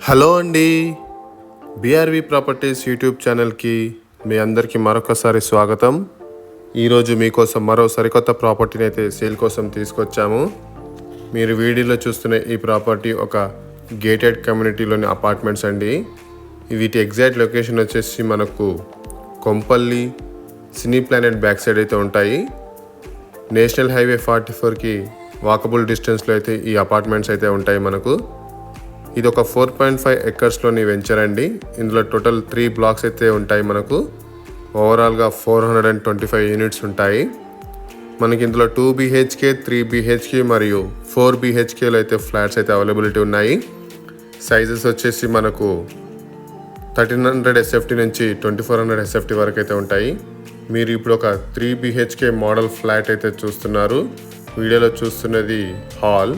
Hello అండి, BR-V properties YouTube ఛానల్కి మీ అందరికీ మరొకసారి స్వాగతం. ఈరోజు మీకోసం మరో సరికొత్త ప్రాపర్టీని అయితే సేల్ కోసం తీసుకొచ్చాము. మీరు వీడియోలో చూస్తున్న ఈ ప్రాపర్టీ ఒక గేటెడ్ కమ్యూనిటీలోని అపార్ట్మెంట్స్ అండి. వీటి ఎగ్జాక్ట్ లొకేషన్ వచ్చేసి మనకు కొంపల్లి సినీ ప్లానెట్ బ్యాక్ సైడ్ అయితే ఉంటాయి. నేషనల్ హైవే 44కి వాకబుల్ డిస్టెన్స్లో అయితే ఈ అపార్ట్మెంట్స్ అయితే ఉంటాయి మనకు. ఇది ఒక 4.5 ఎకర్స్లోని వెంచర్ అండి. ఇందులో టోటల్ 3 బ్లాక్స్ అయితే ఉంటాయి మనకు. ఓవరాల్గా 425 యూనిట్స్ ఉంటాయి మనకి. ఇందులో 2 BHK, 3 BHK మరియు 4 BHKలో అయితే ఫ్లాట్స్ అయితే అవైలబిలిటీ ఉన్నాయి. సైజెస్ వచ్చేసి మనకు 1300 SFT నుంచి 2400 SFT వరకు అయితే ఉంటాయి. మీరు ఇప్పుడు ఒక 3 BHK మోడల్ ఫ్లాట్ అయితే చూస్తున్నారు. వీడియోలో చూస్తున్నది హాల్.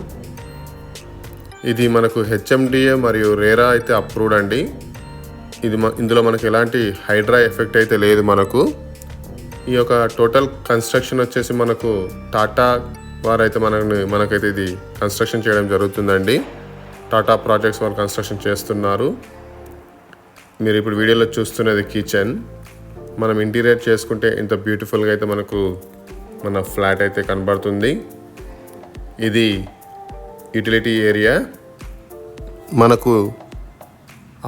ఇది మనకు HMDA మరియు రేరా అయితే అప్రూవ్డ్ అండి. ఇందులో మనకు ఎలాంటి హైడ్రా ఎఫెక్ట్ అయితే లేదు మనకు. ఈ యొక్క టోటల్ కన్స్ట్రక్షన్ వచ్చేసి మనకు టాటా వారైతే మనకైతే ఇది కన్స్ట్రక్షన్ చేయడం జరుగుతుందండి. టాటా ప్రాజెక్ట్స్ వాళ్ళు కన్స్ట్రక్షన్ చేస్తున్నారు. మీరు ఇప్పుడు వీడియోలో చూస్తున్నది కిచెన్. మనం ఇంటీరియర్ చేసుకుంటే ఇంత బ్యూటిఫుల్గా అయితే మనకు మన ఫ్లాట్ అయితే కనబడుతుంది. ఇది యూటిలిటీ ఏరియా. మనకు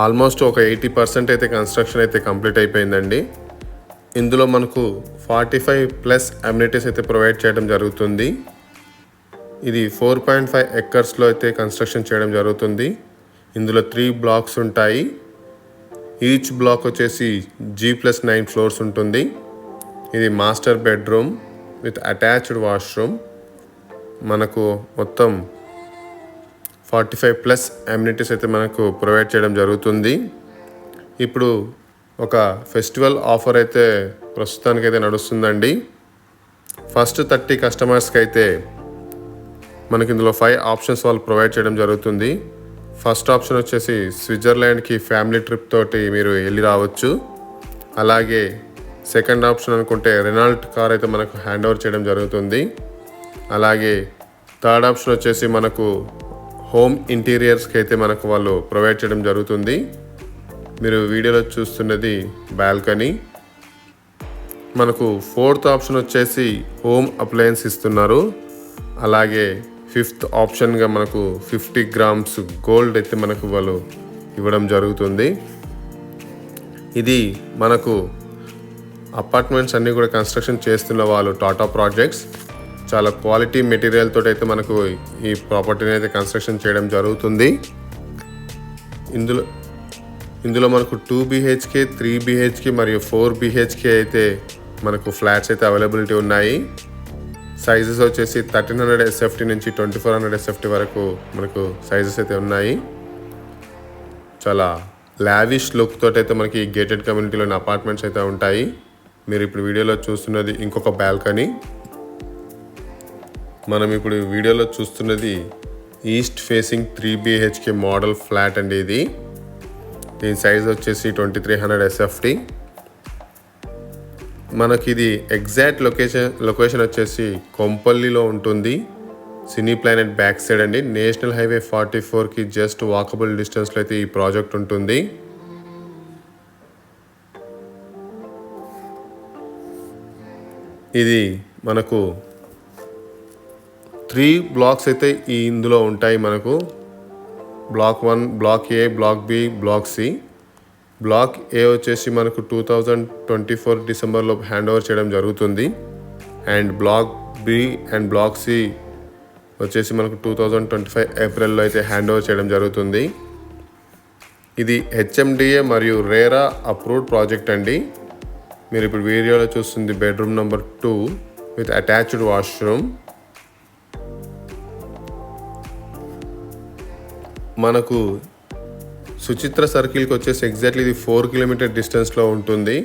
ఆల్మోస్ట్ ఒక 80% అయితే కన్స్ట్రక్షన్ అయితే కంప్లీట్ అయిపోయిందండి. ఇందులో మనకు 45+ అమ్యూనిటీస్ అయితే ప్రొవైడ్ చేయడం జరుగుతుంది. ఇది 4.5 ఎకర్స్లో అయితే కన్స్ట్రక్షన్ చేయడం జరుగుతుంది. ఇందులో 3 బ్లాక్స్ ఉంటాయి. ఈచ్ బ్లాక్ వచ్చేసి G+9 ఫ్లోర్స్ ఉంటుంది. ఇది master bedroom with attached washroom. మనకు మొత్తం 45+ అమ్యూనిటీస్ అయితే మనకు ప్రొవైడ్ చేయడం జరుగుతుంది. ఇప్పుడు ఒక ఫెస్టివల్ ఆఫర్ అయితే ప్రస్తుతానికైతే నడుస్తుందండి. ఫస్ట్ 30 కస్టమర్స్కి అయితే మనకి ఇందులో 5 ఆప్షన్స్ వాళ్ళు ప్రొవైడ్ చేయడం జరుగుతుంది. ఫస్ట్ ఆప్షన్ వచ్చేసి స్విట్జర్లాండ్కి ఫ్యామిలీ ట్రిప్ తోటి మీరు వెళ్ళి రావచ్చు. అలాగే సెకండ్ ఆప్షన్ అనుకుంటే రెనాల్ట్ కార్ అయితే మనకు హ్యాండ్ ఓవర్ చేయడం జరుగుతుంది. అలాగే థర్డ్ ఆప్షన్ వచ్చేసి మనకు హోమ్ ఇంటీరియర్స్కి అయితే మనకు వాళ్ళు ప్రొవైడ్ చేయడం జరుగుతుంది. మీరు వీడియోలో చూస్తున్నది బాల్కనీ. మనకు ఫోర్త్ ఆప్షన్ వచ్చేసి హోమ్ అప్లయన్స్ ఇస్తున్నారు. అలాగే ఫిఫ్త్ ఆప్షన్గా మనకు 50 గ్రామ్స్ గోల్డ్ అయితే మనకు వాళ్ళు ఇవ్వడం జరుగుతుంది. ఇది మనకు అపార్ట్మెంట్స్ అన్నీ కూడా కన్స్ట్రక్షన్ చేస్తున్న వాళ్ళు టాటా ప్రాజెక్ట్స్. చాలా క్వాలిటీ మెటీరియల్ తోటి అయితే మనకు ఈ ప్రాపర్టీని అయితే కన్స్ట్రక్షన్ చేయడం జరుగుతుంది. ఇందులో మనకు 2 BHK, 3 BHK మరియు 4 BHK అయితే మనకు ఫ్లాట్స్ అయితే అవైలబిలిటీ ఉన్నాయి. సైజెస్ వచ్చేసి 1300 SFT నుంచి 2400 SFT వరకు మనకు సైజెస్ అయితే ఉన్నాయి. చాలా లావిష్ లుక్ తోటి అయితే మనకి గేటెడ్ కమ్యూనిటీలోని అపార్ట్మెంట్స్ అయితే ఉంటాయి. మీరు ఇప్పుడు వీడియోలో చూస్తున్నది ఇంకొక బాల్కనీ. మనం ఇప్పుడు వీడియోలో చూస్తున్నది east facing 3 BHK model flat అండి. దీని సైజ్ వచ్చేసి 2300 SFT. మనకి ఇది ఎగ్జాక్ట్ లొకేషన్ వచ్చేసి కొంపల్లిలో ఉంటుంది. సినీ ప్లానెట్ బ్యాక్ సైడ్ అండి. నేషనల్ హైవే 44కి జస్ట్ వాకబుల్ డిస్టెన్స్లో అయితే ఈ ప్రాజెక్ట్ ఉంటుంది. ఇది మనకు 3 బ్లాక్స్ అయితే ఇందులో ఉంటాయి మనకు. Block 1, block A, block B, block C. Block A వచ్చేసి మనకు 2024 డిసెంబర్లో హ్యాండ్ ఓవర్ చేయడం జరుగుతుంది. And block B and block C వచ్చేసి మనకు 2025 ఏప్రిల్లో అయితే హ్యాండ్ ఓవర్ చేయడం జరుగుతుంది. ఇది HMDA మరియు రేరా అప్రూవ్డ్ ప్రాజెక్ట్ అండి. మీరు ఇప్పుడు వీడియోలో చూస్తుంది bedroom number 2 with attached washroom. మనకు సుచిత్ర సర్కిల్కి వచ్చేసి ఎగ్జాక్ట్లీ ఇది 4 కిలోమీటర్ డిస్టెన్స్లో ఉంటుంది.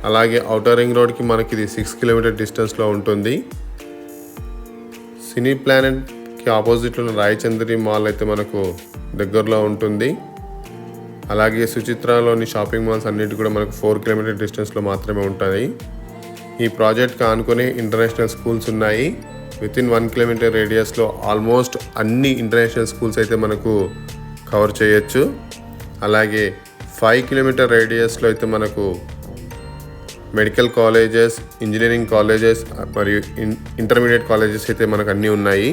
అలాగే ఔటర్ రింగ్ రోడ్కి మనకి ఇది 6 కిలోమీటర్ డిస్టెన్స్లో ఉంటుంది. సినీ ప్లానెట్కి ఆపోజిట్లో రాయచంద్రి మాల్ అయితే మనకు దగ్గరలో ఉంటుంది. అలాగే సుచిత్రలోని షాపింగ్ మాల్స్ అన్నిటి కూడా మనకు 4 కిలోమీటర్ డిస్టెన్స్లో మాత్రమే ఉంటాయి. ఈ ప్రాజెక్ట్కి ఆనుకొని ఇంటర్నేషనల్ స్కూల్స్ ఉన్నాయి. వితిన్ 1 కిలోమీటర్ రేడియస్లో ఆల్మోస్ట్ అన్ని ఇంటర్నేషనల్ స్కూల్స్ అయితే మనకు కవర్ చేయొచ్చు. అలాగే 5 కిలోమీటర్ రేడియస్లో అయితే మనకు మెడికల్ కాలేజెస్, ఇంజనీరింగ్ కాలేజెస్ మరియు ఇంటర్మీడియట్ కాలేజెస్ అయితే మనకు అన్నీ ఉన్నాయి.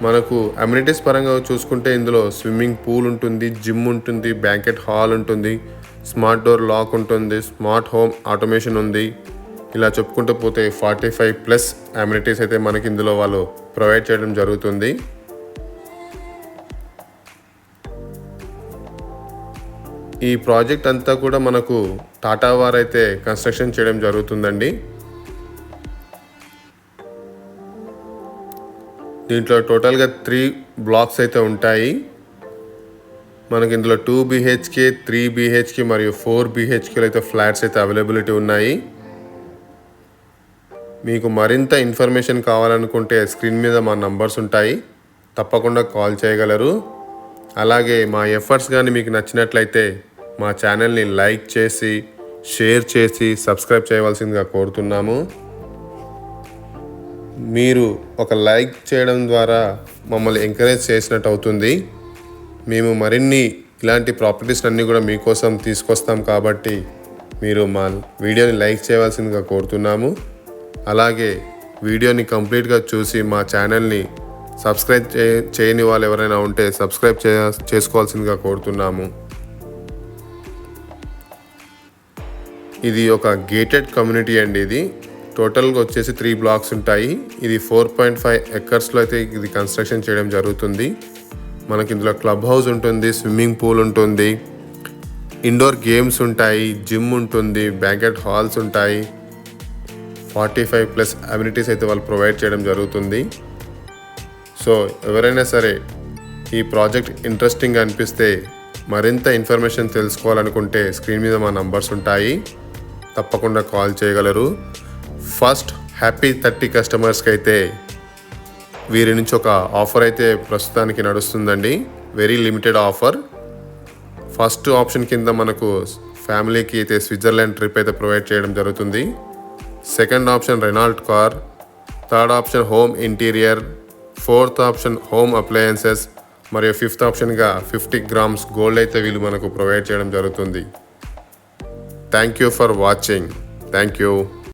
మనకు అమ్యూనిటీస్ పరంగా చూసుకుంటే ఇందులో స్విమ్మింగ్ పూల్ ఉంటుంది, జిమ్ ఉంటుంది, బ్యాంకెట్ హాల్ ఉంటుంది, స్మార్ట్ డోర్ లాక్ ఉంటుంది, స్మార్ట్ హోమ్ ఆటోమేషన్ ఉంది. ఇలా చెప్పుకుంటూ పోతే 45+ అమ్యూనిటీస్ అయితే మనకి ఇందులో వాళ్ళు ప్రొవైడ్ చేయడం జరుగుతుంది. ఈ ప్రాజెక్ట్ అంతా కూడా మనకు టాటా వారు అయితే కన్స్ట్రక్షన్ చేయడం జరుగుతుందండి. దీంట్లో టోటల్గా 3 బ్లాక్స్ అయితే ఉంటాయి. మనకి ఇందులో 2 BHK, 3 BHK మరియు 4 BHKలు అయితే ఫ్లాట్స్ అయితే అవైలబిలిటీ ఉన్నాయి. మీకు మరింత ఇన్ఫర్మేషన్ కావాలనుకుంటే స్క్రీన్ మీద మా నంబర్స్ ఉంటాయి, తప్పకుండా కాల్ చేయగలరు. అలాగే మా ఎఫర్ట్స్ కానీ మీకు నచ్చినట్లయితే మా ఛానల్ని లైక్ చేసి, షేర్ చేసి, సబ్స్క్రైబ్ చేయవలసిందిగా కోరుతున్నాము. మీరు ఒక లైక్ చేయడం ద్వారా మమ్మల్ని ఎంకరేజ్ చేసినట్టు అవుతుంది. మేము మరిన్ని ఇలాంటి ప్రాపర్టీస్ అన్నీ కూడా మీకోసం తీసుకొస్తాం కాబట్టి మీరు మా వీడియోని లైక్ చేయవలసిందిగా కోరుతున్నాము. అలాగే వీడియోని కంప్లీట్గా చూసి మా ఛానల్ని సబ్స్క్రైబ్ చేయని వాళ్ళు ఎవరైనా ఉంటే సబ్స్క్రైబ్ చేసుకోవాల్సిందిగా కోరుతున్నాము. ఇది ఒక గేటెడ్ కమ్యూనిటీ అండి. ఇది టోటల్గా వచ్చేసి 3 బ్లాక్స్ ఉంటాయి. ఇది 4.5 ఎకర్స్లో అయితే ఇది కన్స్ట్రక్షన్ చేయడం జరుగుతుంది. మనకి ఇందులో క్లబ్ హౌస్ ఉంటుంది, స్విమ్మింగ్ పూల్ ఉంటుంది, ఇండోర్ గేమ్స్ ఉంటాయి, జిమ్ ఉంటుంది, బ్యాంకెట్ హాల్స్ ఉంటాయి. 45+ అమ్యూనిటీస్ అయితే వాళ్ళు ప్రొవైడ్ చేయడం జరుగుతుంది. సో ఎవరైనా సరే ఈ ప్రాజెక్ట్ ఇంట్రెస్టింగ్ అనిపిస్తే, మరింత ఇన్ఫర్మేషన్ తెలుసుకోవాలనుకుంటే స్క్రీన్ మీద మా నంబర్స్ ఉంటాయి, తప్పకుండా కాల్ చేయగలరు. ఫస్ట్ హ్యాపీ 30 కస్టమర్స్కి అయితే వీరి నుంచి ఒక ఆఫర్ అయితే ప్రస్తుతానికి నడుస్తుందండి. Very limited offer. First option కింద మనకు ఫ్యామిలీకి అయితే స్విట్జర్లాండ్ ట్రిప్ అయితే ప్రొవైడ్ చేయడం జరుగుతుంది. Second option Renault car, third option home interior, fourth option home appliances మరియు ఫిఫ్త్ ఆప్షన్గా 50 grams గోల్డ్ అయితే వీళ్ళు మనకు ప్రొవైడ్ చేయడం జరుగుతుంది. Thank you for watching. Thank you.